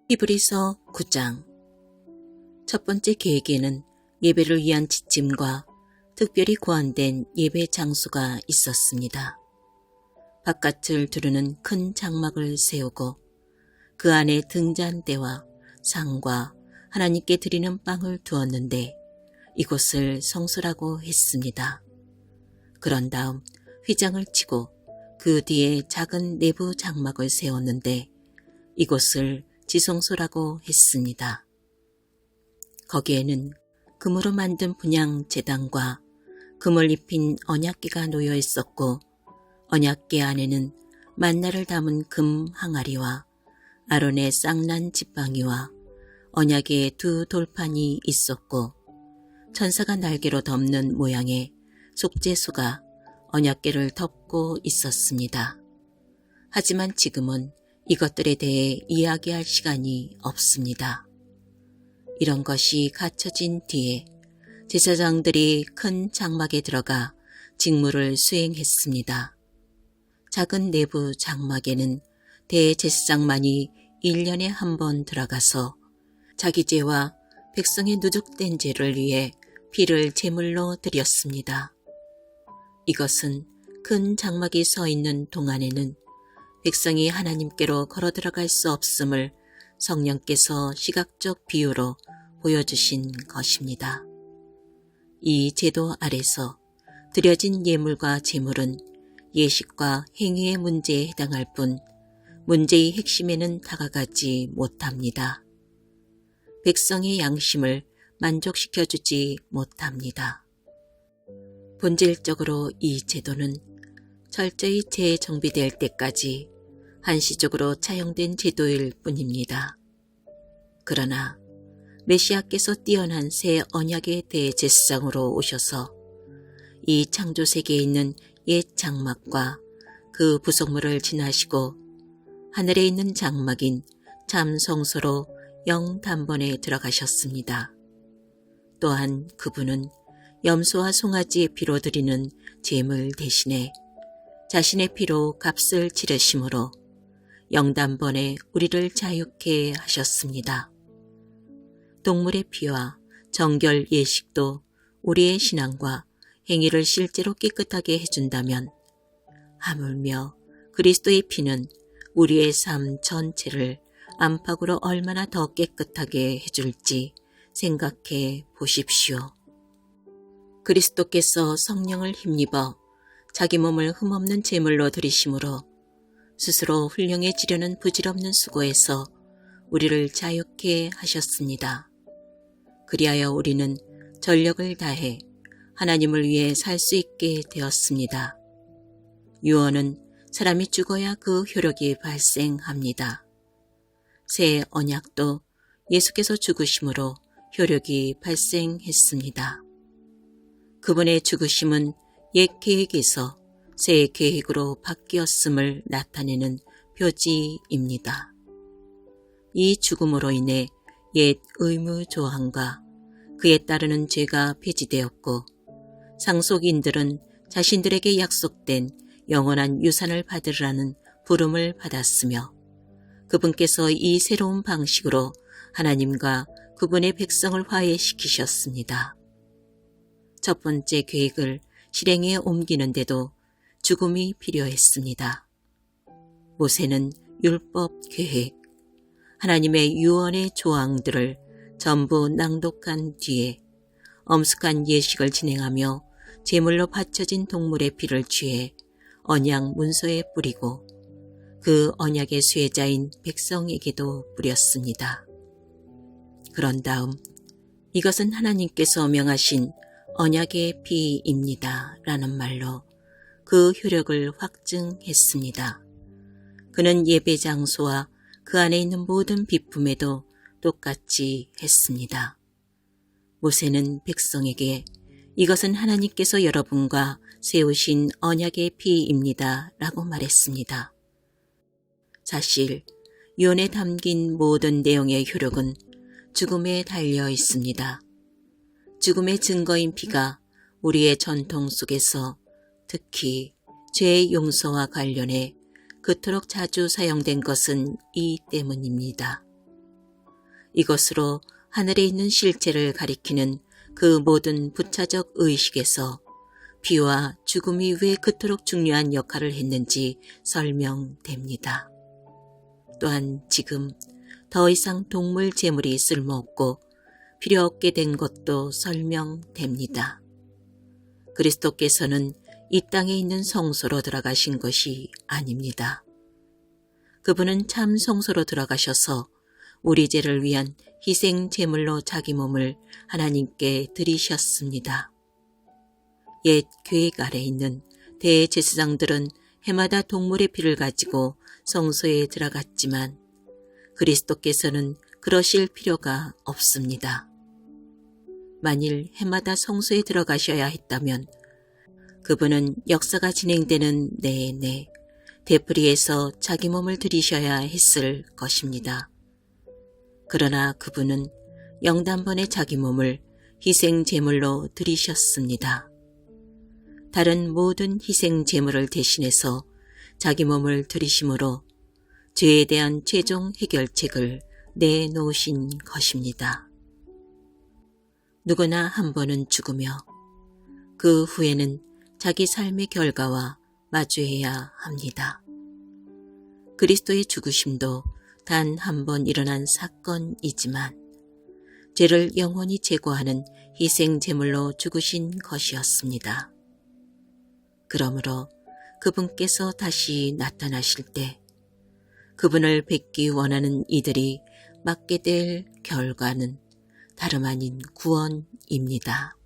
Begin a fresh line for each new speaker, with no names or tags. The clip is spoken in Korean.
히브리서 9장. 첫 번째 계획에는 예배를 위한 지침과 특별히 고안된 예배 장소가 있었습니다. 바깥을 두르는 큰 장막을 세우고 그 안에 등잔대와 상과 하나님께 드리는 빵을 두었는데 이곳을 성소라고 했습니다. 그런 다음 휘장을 치고 그 뒤에 작은 내부 장막을 세웠는데 이곳을 지성소라고 했습니다. 거기에는 금으로 만든 분향 제단과 금을 입힌 언약궤가 놓여 있었고 언약궤 안에는 만나를 담은 금 항아리와 아론의 쌍난 지팡이와 언약의 두 돌판이 있었고 천사가 날개로 덮는 모양의 속죄소가 언약궤를 덮고 있었습니다. 하지만 지금은 이것들에 대해 이야기할 시간이 없습니다. 이런 것이 갖춰진 뒤에 제사장들이 큰 장막에 들어가 직무를 수행했습니다. 작은 내부 장막에는 대제사장만이 1년에 한 번 들어가서 자기 죄와 백성의 누적된 죄를 위해 피를 제물로 드렸습니다. 이것은 큰 장막이 서 있는 동안에는 백성이 하나님께로 걸어 들어갈 수 없음을 성령께서 시각적 비유로 보여주신 것입니다. 이 제도 아래서 드려진 예물과 제물은 예식과 행위의 문제에 해당할 뿐 문제의 핵심에는 다가가지 못합니다. 백성의 양심을 만족시켜주지 못합니다. 본질적으로 이 제도는 철저히 재정비될 때까지 한시적으로 차용된 제도일 뿐입니다. 그러나 메시아께서 뛰어난 새 언약의 대제사장으로 오셔서 이 창조세계에 있는 옛 장막과 그 부속물을 지나시고 하늘에 있는 장막인 참 성소로 영단번에 들어가셨습니다. 또한 그분은 염소와 송아지의 피로 드리는 제물 대신에 자신의 피로 값을 치르심으로 영단번에 우리를 자유케 하셨습니다. 동물의 피와 정결 예식도 우리의 신앙과 행위를 실제로 깨끗하게 해준다면 하물며 그리스도의 피는 우리의 삶 전체를 안팎으로 얼마나 더 깨끗하게 해줄지 생각해 보십시오. 그리스도께서 성령을 힘입어 자기 몸을 흠없는 제물로 드리심으로 스스로 훌륭해지려는 부질없는 수고에서 우리를 자유케 하셨습니다. 그리하여 우리는 전력을 다해 하나님을 위해 살 수 있게 되었습니다. 유언은 사람이 죽어야 그 효력이 발생합니다. 새 언약도 예수께서 죽으심으로 효력이 발생했습니다. 그분의 죽으심은 옛 계획에서 새 계획으로 바뀌었음을 나타내는 표지입니다. 이 죽음으로 인해 옛 의무 조항과 그에 따르는 죄가 폐지되었고 상속인들은 자신들에게 약속된 영원한 유산을 받으라는 부름을 받았으며 그분께서 이 새로운 방식으로 하나님과 그분의 백성을 화해시키셨습니다. 첫 번째 계획을 실행에 옮기는데도 죽음이 필요했습니다. 모세는 율법 계획, 하나님의 유언의 조항들을 전부 낭독한 뒤에 엄숙한 예식을 진행하며 제물로 바쳐진 동물의 피를 취해 언약 문서에 뿌리고 그 언약의 수혜자인 백성에게도 뿌렸습니다. 그런 다음 이것은 하나님께서 명하신 언약의 피입니다 라는 말로 그 효력을 확증했습니다. 그는 예배 장소와 그 안에 있는 모든 비품에도 똑같이 했습니다. 모세는 백성에게 이것은 하나님께서 여러분과 세우신 언약의 피입니다 라고 말했습니다. 사실 유언에 담긴 모든 내용의 효력은 죽음에 달려 있습니다. 죽음의 증거인 피가 우리의 전통 속에서 특히 죄의 용서와 관련해 그토록 자주 사용된 것은 이 때문입니다. 이것으로 하늘에 있는 실체를 가리키는 그 모든 부차적 의식에서 피와 죽음이 왜 그토록 중요한 역할을 했는지 설명됩니다. 또한 지금 더 이상 동물 제물이 쓸모없고 필요 없게 된 것도 설명됩니다. 그리스도께서는 이 땅에 있는 성소로 들어가신 것이 아닙니다. 그분은 참 성소로 들어가셔서 우리 죄를 위한 희생 제물로 자기 몸을 하나님께 드리셨습니다. 옛 계획 아래 있는 대제사장들은 해마다 동물의 피를 가지고 성소에 들어갔지만 그리스도께서는 그러실 필요가 없습니다. 만일 해마다 성소에 들어가셔야 했다면 그분은 역사가 진행되는 내내 되풀이해서 자기 몸을 드리셔야 했을 것입니다. 그러나 그분은 영단번에 자기 몸을 희생 제물로 드리셨습니다. 다른 모든 희생 제물을 대신해서 자기 몸을 드리심으로 죄에 대한 최종 해결책을 내놓으신 것입니다. 누구나 한 번은 죽으며 그 후에는 자기 삶의 결과와 마주해야 합니다. 그리스도의 죽으심도 단 한 번 일어난 사건이지만 죄를 영원히 제거하는 희생 제물로 죽으신 것이었습니다. 그러므로 그분께서 다시 나타나실 때 그분을 뵙기 원하는 이들이 맞게 될 결과는 다름 아닌 구원입니다.